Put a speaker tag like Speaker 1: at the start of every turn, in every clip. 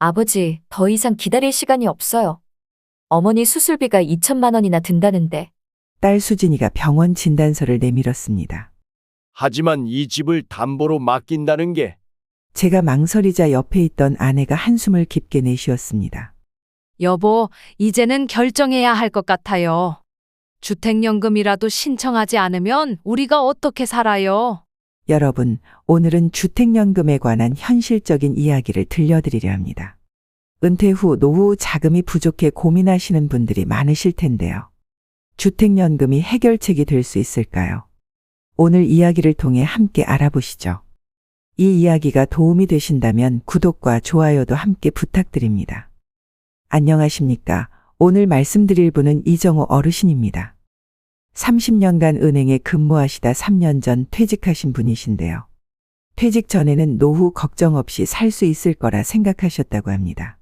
Speaker 1: 아버지, 더 이상 기다릴 시간이 없어요. 어머니 수술비가 2천만 원이나 든다는데.
Speaker 2: 딸 수진이가 병원 진단서를 내밀었습니다.
Speaker 3: 하지만 이 집을 담보로 맡긴다는 게
Speaker 2: 제가 망설이자 옆에 있던 아내가 한숨을 깊게 내쉬었습니다.
Speaker 4: 여보, 이제는 결정해야 할 것 같아요. 주택연금이라도 신청하지 않으면 우리가 어떻게 살아요?
Speaker 2: 여러분, 오늘은 주택연금에 관한 현실적인 이야기를 들려드리려 합니다. 은퇴 후 노후 자금이 부족해 고민하시는 분들이 많으실 텐데요. 주택연금이 해결책이 될 수 있을까요? 오늘 이야기를 통해 함께 알아보시죠. 이 이야기가 도움이 되신다면 구독과 좋아요도 함께 부탁드립니다. 안녕하십니까? 오늘 말씀드릴 분은 이정호 어르신입니다. 30년간 은행에 근무하시다 3년 전 퇴직하신 분이신데요. 퇴직 전에는 노후 걱정 없이 살 수 있을 거라 생각하셨다고 합니다.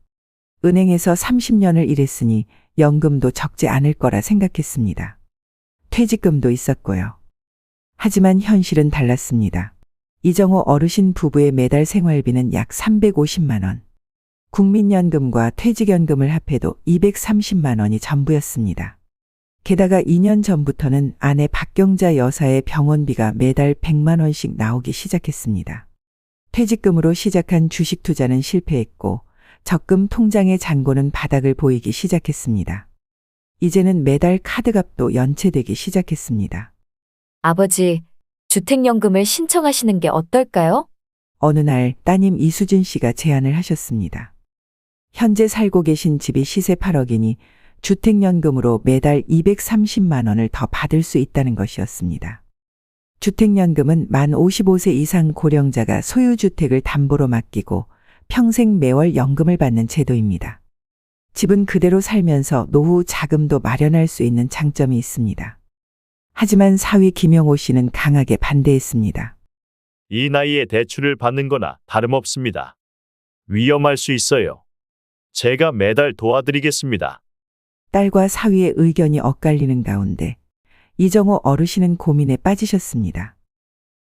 Speaker 2: 은행에서 30년을 일했으니 연금도 적지 않을 거라 생각했습니다. 퇴직금도 있었고요. 하지만 현실은 달랐습니다. 이정호 어르신 부부의 매달 생활비는 약 350만 원. 국민연금과 퇴직연금을 합해도 230만 원이 전부였습니다. 게다가 2년 전부터는 아내 박경자 여사의 병원비가 매달 100만 원씩 나오기 시작했습니다. 퇴직금으로 시작한 주식 투자는 실패했고 적금 통장의 잔고는 바닥을 보이기 시작했습니다. 이제는 매달 카드값도 연체되기 시작했습니다.
Speaker 1: 아버지, 주택연금을 신청하시는 게 어떨까요?
Speaker 2: 어느 날 따님 이수진 씨가 제안을 하셨습니다. 현재 살고 계신 집이 시세 8억이니 주택연금으로 매달 230만 원을 더 받을 수 있다는 것이었습니다. 주택연금은 만 55세 이상 고령자가 소유주택을 담보로 맡기고 평생 매월 연금을 받는 제도입니다. 집은 그대로 살면서 노후 자금도 마련할 수 있는 장점이 있습니다. 하지만 사위 김영호 씨는 강하게 반대했습니다.
Speaker 5: 이 나이에 대출을 받는 거나 다름없습니다. 위험할 수 있어요. 제가 매달 도와드리겠습니다.
Speaker 2: 딸과 사위의 의견이 엇갈리는 가운데 이정호 어르신은 고민에 빠지셨습니다.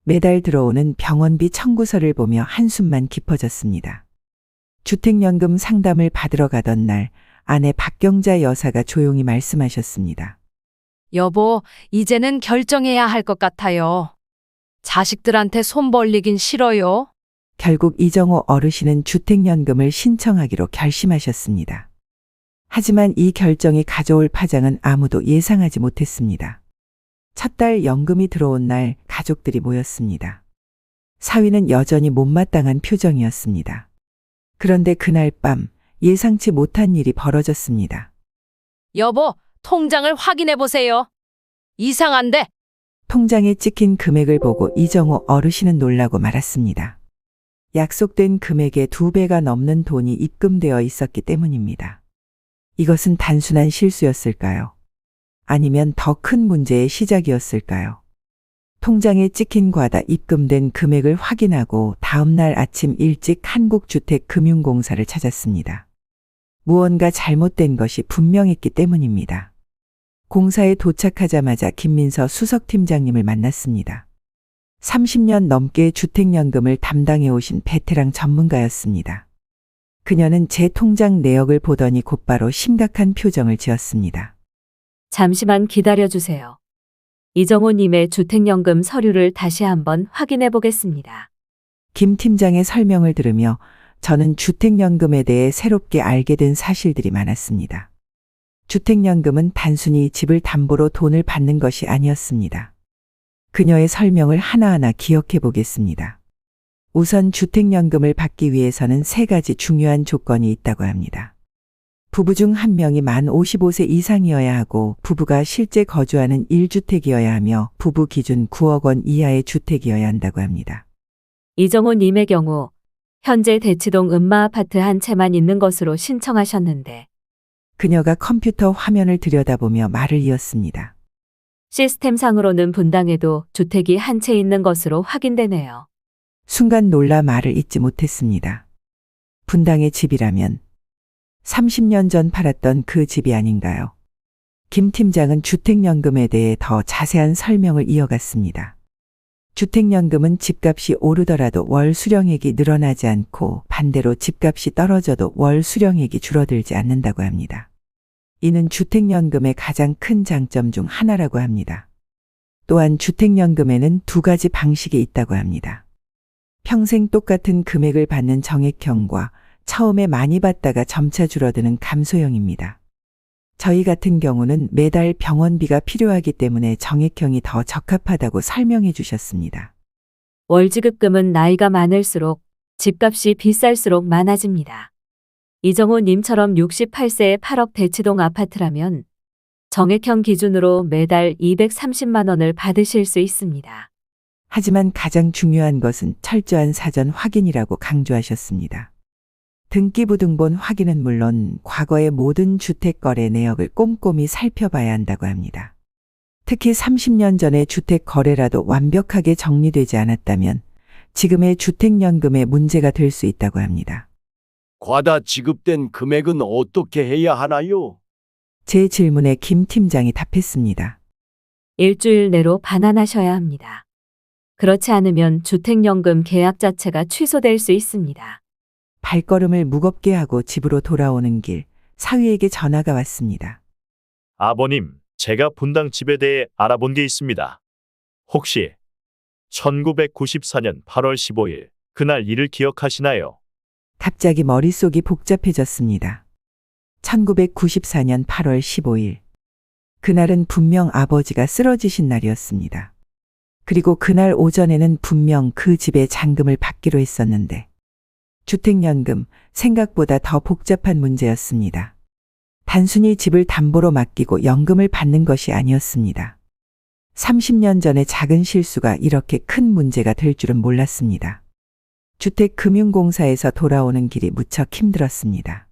Speaker 2: 매달 들어오는 병원비 청구서를 보며 한숨만 깊어졌습니다. 주택연금 상담을 받으러 가던 날 아내 박경자 여사가 조용히 말씀하셨습니다.
Speaker 4: 여보, 이제는 결정해야 할 것 같아요. 자식들한테 손 벌리긴 싫어요.
Speaker 2: 결국 이정호 어르신은 주택연금을 신청하기로 결심하셨습니다. 하지만 이 결정이 가져올 파장은 아무도 예상하지 못했습니다. 첫 달 연금이 들어온 날 가족들이 모였습니다. 사위는 여전히 못마땅한 표정이었습니다. 그런데 그날 밤 예상치 못한 일이 벌어졌습니다.
Speaker 4: 여보, 통장을 확인해 보세요. 이상한데?
Speaker 2: 통장에 찍힌 금액을 보고 이정호 어르신은 놀라고 말았습니다. 약속된 금액의 2배가 넘는 돈이 입금되어 있었기 때문입니다. 이것은 단순한 실수였을까요? 아니면 더 큰 문제의 시작이었을까요? 통장에 찍힌 과다 입금된 금액을 확인하고 다음 날 아침 일찍 한국주택금융공사를 찾았습니다. 무언가 잘못된 것이 분명했기 때문입니다. 공사에 도착하자마자 김민서 수석팀장님을 만났습니다. 30년 넘게 주택연금을 담당해 오신 베테랑 전문가였습니다. 그녀는 제 통장 내역을 보더니 곧바로 심각한 표정을 지었습니다.
Speaker 1: 잠시만 기다려주세요. 이정호님의 주택연금 서류를 다시 한번 확인해 보겠습니다.
Speaker 2: 김 팀장의 설명을 들으며 저는 주택연금에 대해 새롭게 알게 된 사실들이 많았습니다. 주택연금은 단순히 집을 담보로 돈을 받는 것이 아니었습니다. 그녀의 설명을 하나하나 기억해 보겠습니다. 우선 주택연금을 받기 위해서는 3가지 중요한 조건이 있다고 합니다. 부부 중 한 명이 만 55세 이상이어야 하고 부부가 실제 거주하는 1주택이어야 하며 부부 기준 9억 원 이하의 주택이어야 한다고 합니다.
Speaker 1: 이정호님의 경우 현재 대치동 음마아파트 한 채만 있는 것으로 신청하셨는데
Speaker 2: 그녀가 컴퓨터 화면을 들여다보며 말을 이었습니다.
Speaker 1: 시스템상으로는 분당에도 주택이 한 채 있는 것으로 확인되네요.
Speaker 2: 순간 놀라 말을 잇지 못했습니다. 분당의 집이라면 30년 전 팔았던 그 집이 아닌가요? 김 팀장은 주택연금에 대해 더 자세한 설명을 이어갔습니다. 주택연금은 집값이 오르더라도 월 수령액이 늘어나지 않고 반대로 집값이 떨어져도 월 수령액이 줄어들지 않는다고 합니다. 이는 주택연금의 가장 큰 장점 중 하나라고 합니다. 또한 주택연금에는 두 가지 방식이 있다고 합니다. 평생 똑같은 금액을 받는 정액형과 처음에 많이 받다가 점차 줄어드는 감소형입니다. 저희 같은 경우는 매달 병원비가 필요하기 때문에 정액형이 더 적합하다고 설명해 주셨습니다.
Speaker 1: 월지급금은 나이가 많을수록 집값이 비쌀수록 많아집니다. 이정호 님처럼 68세에 8억 대치동 아파트라면 정액형 기준으로 매달 230만 원을 받으실 수 있습니다.
Speaker 2: 하지만 가장 중요한 것은 철저한 사전 확인이라고 강조하셨습니다. 등기부등본 확인은 물론 과거의 모든 주택거래 내역을 꼼꼼히 살펴봐야 한다고 합니다. 특히 30년 전의 주택거래라도 완벽하게 정리되지 않았다면 지금의 주택연금에 문제가 될 수 있다고 합니다.
Speaker 3: 과다 지급된 금액은 어떻게 해야 하나요?
Speaker 2: 제 질문에 김 팀장이 답했습니다.
Speaker 1: 일주일 내로 반환하셔야 합니다. 그렇지 않으면 주택연금 계약 자체가 취소될 수 있습니다.
Speaker 2: 발걸음을 무겁게 하고 집으로 돌아오는 길, 사위에게 전화가 왔습니다.
Speaker 5: 아버님, 제가 분당 집에 대해 알아본 게 있습니다. 혹시 1994년 8월 15일 그날 일을 기억하시나요?
Speaker 2: 갑자기 머릿속이 복잡해졌습니다. 1994년 8월 15일. 그날은 분명 아버지가 쓰러지신 날이었습니다. 그리고 그날 오전에는 분명 그 집에 잔금을 받기로 했었는데 주택연금, 생각보다 더 복잡한 문제였습니다. 단순히 집을 담보로 맡기고 연금을 받는 것이 아니었습니다. 30년 전의 작은 실수가 이렇게 큰 문제가 될 줄은 몰랐습니다. 주택금융공사에서 돌아오는 길이 무척 힘들었습니다.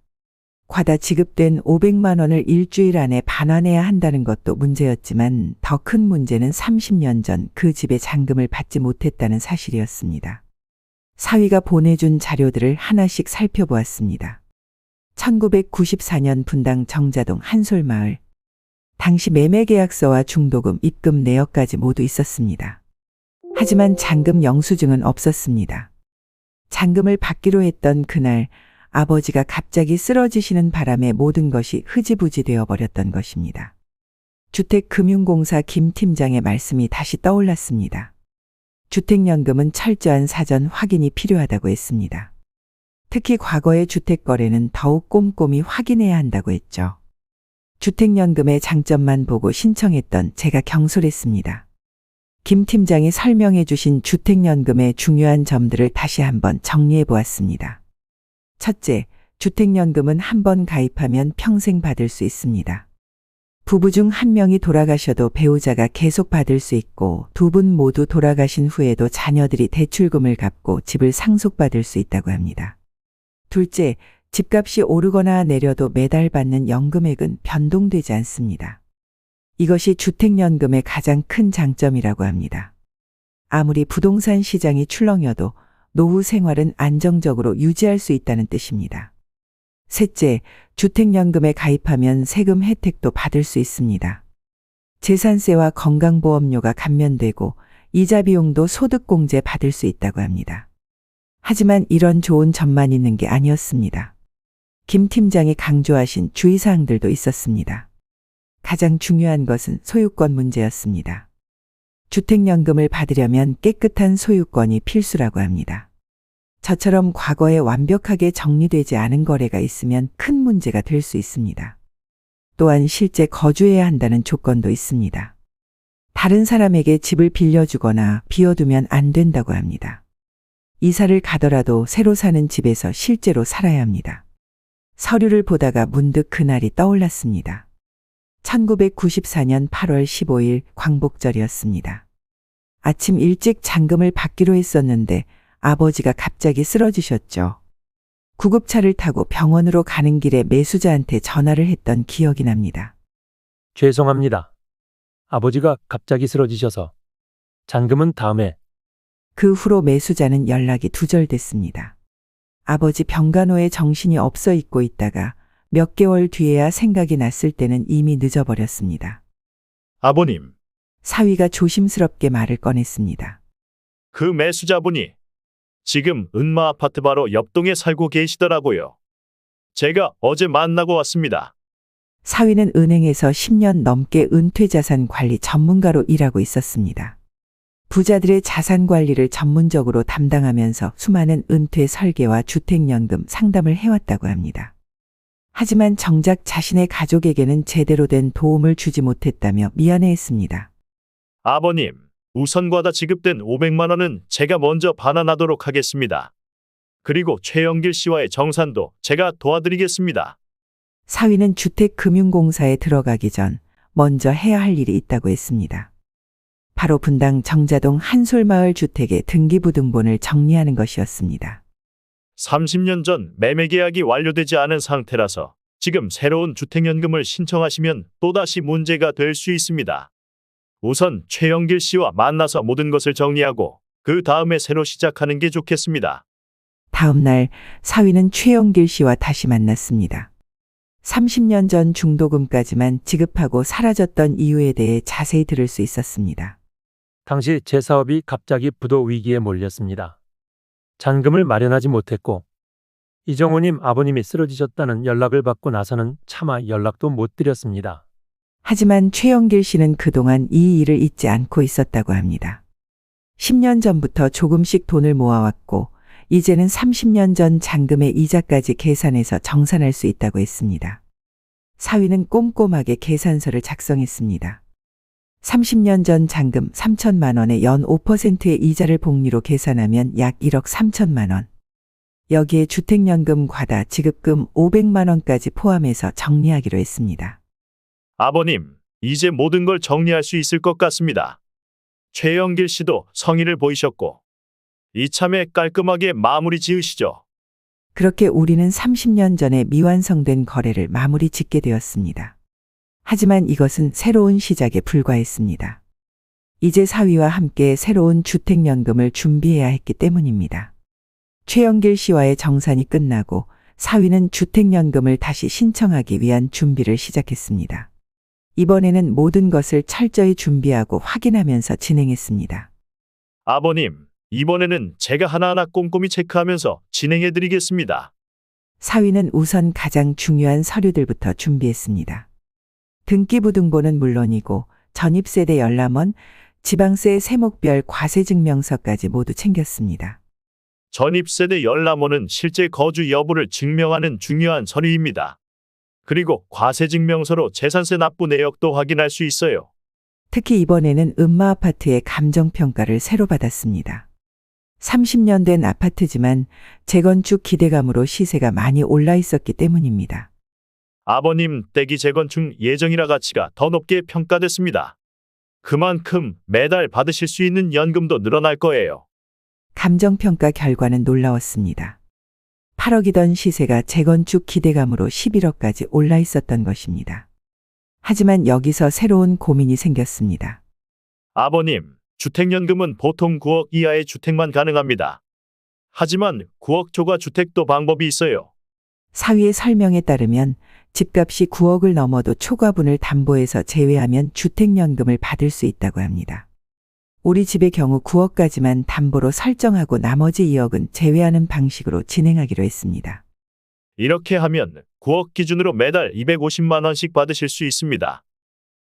Speaker 2: 과다 지급된 500만 원을 일주일 안에 반환해야 한다는 것도 문제였지만 더 큰 문제는 30년 전 그 집에 잔금을 받지 못했다는 사실이었습니다. 사위가 보내준 자료들을 하나씩 살펴보았습니다. 1994년 분당 정자동 한솔마을. 당시 매매계약서와 중도금, 입금 내역까지 모두 있었습니다. 하지만 잔금 영수증은 없었습니다. 잔금을 받기로 했던 그날 아버지가 갑자기 쓰러지시는 바람에 모든 것이 흐지부지 되어 버렸던 것입니다. 주택금융공사 김 팀장의 말씀이 다시 떠올랐습니다. 주택연금은 철저한 사전 확인이 필요하다고 했습니다. 특히 과거의 주택거래는 더욱 꼼꼼히 확인해야 한다고 했죠. 주택연금의 장점만 보고 신청했던 제가 경솔했습니다. 김 팀장이 설명해 주신 주택연금의 중요한 점들을 다시 한번 정리해 보았습니다. 첫째, 주택연금은 한 번 가입하면 평생 받을 수 있습니다. 부부 중 한 명이 돌아가셔도 배우자가 계속 받을 수 있고 두 분 모두 돌아가신 후에도 자녀들이 대출금을 갚고 집을 상속받을 수 있다고 합니다. 둘째, 집값이 오르거나 내려도 매달 받는 연금액은 변동되지 않습니다. 이것이 주택연금의 가장 큰 장점이라고 합니다. 아무리 부동산 시장이 출렁여도 노후 생활은 안정적으로 유지할 수 있다는 뜻입니다. 셋째, 주택연금에 가입하면 세금 혜택도 받을 수 있습니다. 재산세와 건강보험료가 감면되고 이자 비용도 소득공제 받을 수 있다고 합니다. 하지만 이런 좋은 점만 있는 게 아니었습니다. 김 팀장이 강조하신 주의사항들도 있었습니다. 가장 중요한 것은 소유권 문제였습니다. 주택연금을 받으려면 깨끗한 소유권이 필수라고 합니다. 저처럼 과거에 완벽하게 정리되지 않은 거래가 있으면 큰 문제가 될 수 있습니다. 또한 실제 거주해야 한다는 조건도 있습니다. 다른 사람에게 집을 빌려주거나 비워두면 안 된다고 합니다. 이사를 가더라도 새로 사는 집에서 실제로 살아야 합니다. 서류를 보다가 문득 그날이 떠올랐습니다. 1994년 8월 15일 광복절이었습니다. 아침 일찍 잔금을 받기로 했었는데 아버지가 갑자기 쓰러지셨죠. 구급차를 타고 병원으로 가는 길에 매수자한테 전화를 했던 기억이 납니다.
Speaker 6: 죄송합니다. 아버지가 갑자기 쓰러지셔서 잔금은 다음에.
Speaker 2: 그 후로 매수자는 연락이 두절됐습니다. 아버지 병간호에 정신이 없어 있고 있다가 몇 개월 뒤에야 생각이 났을 때는 이미 늦어버렸습니다.
Speaker 5: 아버님,
Speaker 2: 사위가 조심스럽게 말을 꺼냈습니다.
Speaker 5: 그 매수자분이 지금 은마 아파트 바로 옆동에 살고 계시더라고요. 제가 어제 만나고 왔습니다.
Speaker 2: 사위는 은행에서 10년 넘게 은퇴자산 관리 전문가로 일하고 있었습니다. 부자들의 자산 관리를 전문적으로 담당하면서 수많은 은퇴 설계와 주택연금 상담을 해왔다고 합니다. 하지만 정작 자신의 가족에게는 제대로 된 도움을 주지 못했다며 미안해했습니다.
Speaker 5: 아버님, 우선과다 지급된 500만 원은 제가 먼저 반환하도록 하겠습니다. 그리고 최영길 씨와의 정산도 제가 도와드리겠습니다.
Speaker 2: 사위는 주택금융공사에 들어가기 전 먼저 해야 할 일이 있다고 했습니다. 바로 분당 정자동 한솔마을 주택의 등기부등본을 정리하는 것이었습니다.
Speaker 5: 30년 전 매매 계약이 완료되지 않은 상태라서 지금 새로운 주택연금을 신청하시면 또다시 문제가 될 수 있습니다. 우선 최영길 씨와 만나서 모든 것을 정리하고 그 다음에 새로 시작하는 게 좋겠습니다.
Speaker 2: 다음 날 사위는 최영길 씨와 다시 만났습니다. 30년 전 중도금까지만 지급하고 사라졌던 이유에 대해 자세히 들을 수 있었습니다.
Speaker 6: 당시 제 사업이 갑자기 부도 위기에 몰렸습니다. 잔금을 마련하지 못했고 이정호님 아버님이 쓰러지셨다는 연락을 받고 나서는 차마 연락도 못 드렸습니다.
Speaker 2: 하지만 최영길 씨는 그동안 이 일을 잊지 않고 있었다고 합니다. 10년 전부터 조금씩 돈을 모아왔고 이제는 30년 전 잔금의 이자까지 계산해서 정산할 수 있다고 했습니다. 사위는 꼼꼼하게 계산서를 작성했습니다. 30년 전 잔금 3천만 원에 연 5%의 이자를 복리로 계산하면 약 1억 3천만 원. 여기에 주택연금 과다 지급금 500만 원까지 포함해서 정리하기로 했습니다.
Speaker 5: 아버님, 이제 모든 걸 정리할 수 있을 것 같습니다. 최영길 씨도 성의를 보이셨고 이참에 깔끔하게 마무리 지으시죠.
Speaker 2: 그렇게 우리는 30년 전에 미완성된 거래를 마무리 짓게 되었습니다. 하지만 이것은 새로운 시작에 불과했습니다. 이제 사위와 함께 새로운 주택연금을 준비해야 했기 때문입니다. 최영길 씨와의 정산이 끝나고 사위는 주택연금을 다시 신청하기 위한 준비를 시작했습니다. 이번에는 모든 것을 철저히 준비하고 확인하면서 진행했습니다.
Speaker 5: 아버님, 이번에는 제가 하나하나 꼼꼼히 체크하면서 진행해 드리겠습니다.
Speaker 2: 사위는 우선 가장 중요한 서류들부터 준비했습니다. 등기부등본은 물론이고 전입세대 열람원, 지방세 세목별 과세증명서까지 모두 챙겼습니다.
Speaker 5: 전입세대 열람원은 실제 거주 여부를 증명하는 중요한 서류입니다. 그리고 과세증명서로 재산세 납부 내역도 확인할 수 있어요.
Speaker 2: 특히 이번에는 은마 아파트의 감정평가를 새로 받았습니다. 30년 된 아파트지만 재건축 기대감으로 시세가 많이 올라 있었기 때문입니다.
Speaker 5: 아버님 댁이 재건축 예정이라 가치가 더 높게 평가됐습니다. 그만큼 매달 받으실 수 있는 연금도 늘어날 거예요.
Speaker 2: 감정평가 결과는 놀라웠습니다. 8억이던 시세가 재건축 기대감으로 11억까지 올라 있었던 것입니다. 하지만 여기서 새로운 고민이 생겼습니다.
Speaker 5: 아버님, 주택연금은 보통 9억 이하의 주택만 가능합니다. 하지만 9억 초과 주택도 방법이 있어요.
Speaker 2: 사위의 설명에 따르면 집값이 9억을 넘어도 초과분을 담보해서 제외하면 주택연금을 받을 수 있다고 합니다. 우리 집의 경우 9억까지만 담보로 설정하고 나머지 2억은 제외하는 방식으로 진행하기로 했습니다.
Speaker 5: 이렇게 하면 9억 기준으로 매달 250만 원씩 받으실 수 있습니다.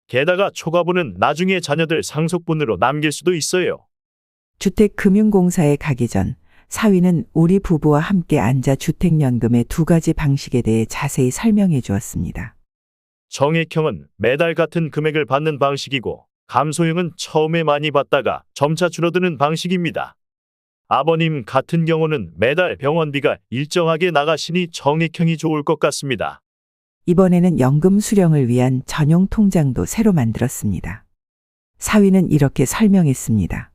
Speaker 5: 게다가 초과분은 나중에 자녀들 상속분으로 남길 수도 있어요.
Speaker 2: 주택금융공사에 가기 전 사위는 우리 부부와 함께 앉아 주택연금의 두 가지 방식에 대해 자세히 설명해 주었습니다.
Speaker 5: 정액형은 매달 같은 금액을 받는 방식이고 감소형은 처음에 많이 받다가 점차 줄어드는 방식입니다. 아버님 같은 경우는 매달 병원비가 일정하게 나가시니 정액형이 좋을 것 같습니다.
Speaker 2: 이번에는 연금 수령을 위한 전용 통장도 새로 만들었습니다. 사위는 이렇게 설명했습니다.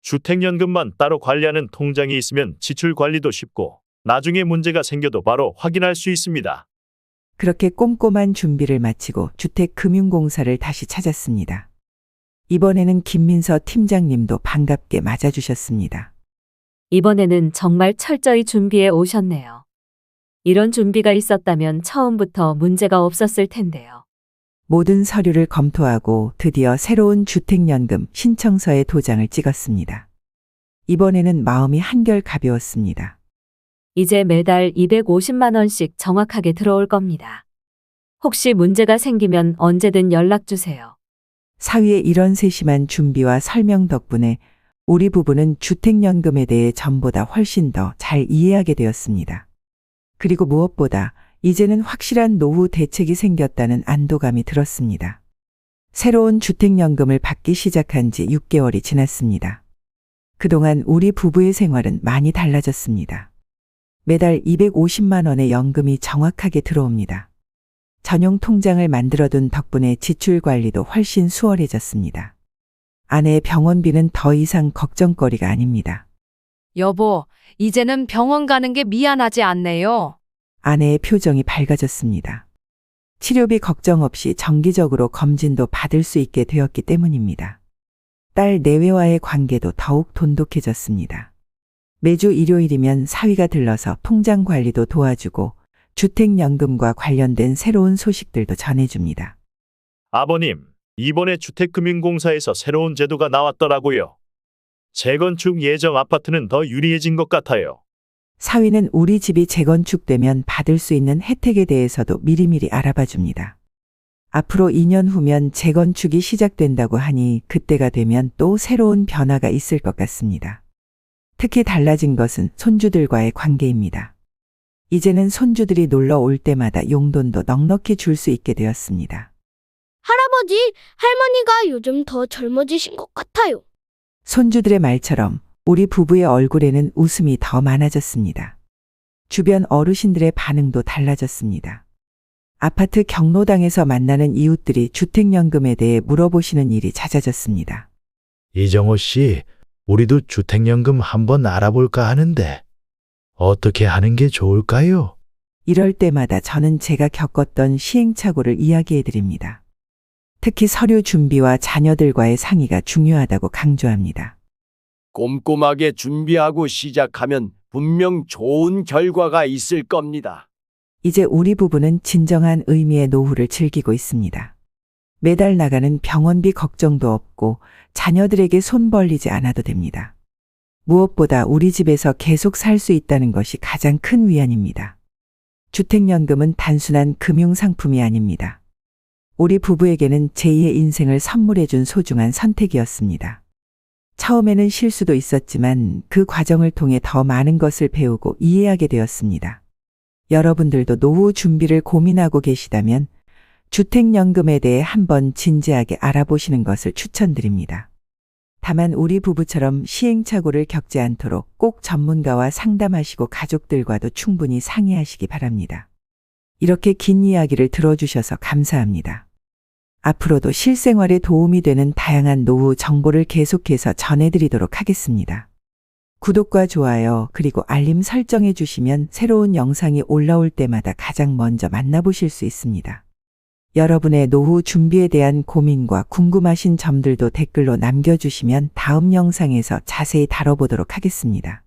Speaker 5: 주택연금만 따로 관리하는 통장이 있으면 지출 관리도 쉽고 나중에 문제가 생겨도 바로 확인할 수 있습니다.
Speaker 2: 그렇게 꼼꼼한 준비를 마치고 주택금융공사를 다시 찾았습니다. 이번에는 김민서 팀장님도 반갑게 맞아주셨습니다.
Speaker 1: 이번에는 정말 철저히 준비해 오셨네요. 이런 준비가 있었다면 처음부터 문제가 없었을 텐데요.
Speaker 2: 모든 서류를 검토하고 드디어 새로운 주택연금 신청서에 도장을 찍었습니다. 이번에는 마음이 한결 가벼웠습니다.
Speaker 1: 이제 매달 250만 원씩 정확하게 들어올 겁니다. 혹시 문제가 생기면 언제든 연락 주세요.
Speaker 2: 사위의 이런 세심한 준비와 설명 덕분에 우리 부부는 주택연금에 대해 전보다 훨씬 더 잘 이해하게 되었습니다. 그리고 무엇보다 이제는 확실한 노후 대책이 생겼다는 안도감이 들었습니다. 새로운 주택연금을 받기 시작한 지 6개월이 지났습니다. 그동안 우리 부부의 생활은 많이 달라졌습니다. 매달 250만 원의 연금이 정확하게 들어옵니다. 전용 통장을 만들어둔 덕분에 지출 관리도 훨씬 수월해졌습니다. 아내의 병원비는 더 이상 걱정거리가 아닙니다.
Speaker 4: 여보, 이제는 병원 가는 게 미안하지 않네요.
Speaker 2: 아내의 표정이 밝아졌습니다. 치료비 걱정 없이 정기적으로 검진도 받을 수 있게 되었기 때문입니다. 딸 내외와의 관계도 더욱 돈독해졌습니다. 매주 일요일이면 사위가 들러서 통장 관리도 도와주고 주택연금과 관련된 새로운 소식들도 전해줍니다.
Speaker 5: 아버님, 이번에 주택금융공사에서 새로운 제도가 나왔더라고요. 재건축 예정 아파트는 더 유리해진 것 같아요.
Speaker 2: 사위는 우리 집이 재건축되면 받을 수 있는 혜택에 대해서도 미리미리 알아봐 줍니다. 앞으로 2년 후면 재건축이 시작된다고 하니 그때가 되면 또 새로운 변화가 있을 것 같습니다. 특히 달라진 것은 손주들과의 관계입니다. 이제는 손주들이 놀러 올 때마다 용돈도 넉넉히 줄 수 있게 되었습니다.
Speaker 7: 할아버지, 할머니가 요즘 더 젊어지신 것 같아요.
Speaker 2: 손주들의 말처럼 우리 부부의 얼굴에는 웃음이 더 많아졌습니다. 주변 어르신들의 반응도 달라졌습니다. 아파트 경로당에서 만나는 이웃들이 주택연금에 대해 물어보시는 일이 잦아졌습니다.
Speaker 8: 이정호 씨, 우리도 주택연금 한번 알아볼까 하는데 어떻게 하는 게 좋을까요?
Speaker 2: 이럴 때마다 저는 제가 겪었던 시행착오를 이야기해 드립니다. 특히 서류 준비와 자녀들과의 상의가 중요하다고 강조합니다.
Speaker 3: 꼼꼼하게 준비하고 시작하면 분명 좋은 결과가 있을 겁니다.
Speaker 2: 이제 우리 부부는 진정한 의미의 노후를 즐기고 있습니다. 매달 나가는 병원비 걱정도 없고 자녀들에게 손 벌리지 않아도 됩니다. 무엇보다 우리 집에서 계속 살 수 있다는 것이 가장 큰 위안입니다. 주택연금은 단순한 금융상품이 아닙니다. 우리 부부에게는 제2의 인생을 선물해준 소중한 선택이었습니다. 처음에는 실수도 있었지만 그 과정을 통해 더 많은 것을 배우고 이해하게 되었습니다. 여러분들도 노후 준비를 고민하고 계시다면 주택연금에 대해 한번 진지하게 알아보시는 것을 추천드립니다. 다만 우리 부부처럼 시행착오를 겪지 않도록 꼭 전문가와 상담하시고 가족들과도 충분히 상의하시기 바랍니다. 이렇게 긴 이야기를 들어주셔서 감사합니다. 앞으로도 실생활에 도움이 되는 다양한 노후 정보를 계속해서 전해드리도록 하겠습니다. 구독과 좋아요 그리고 알림 설정해 주시면 새로운 영상이 올라올 때마다 가장 먼저 만나보실 수 있습니다. 여러분의 노후 준비에 대한 고민과 궁금하신 점들도 댓글로 남겨주시면 다음 영상에서 자세히 다뤄보도록 하겠습니다.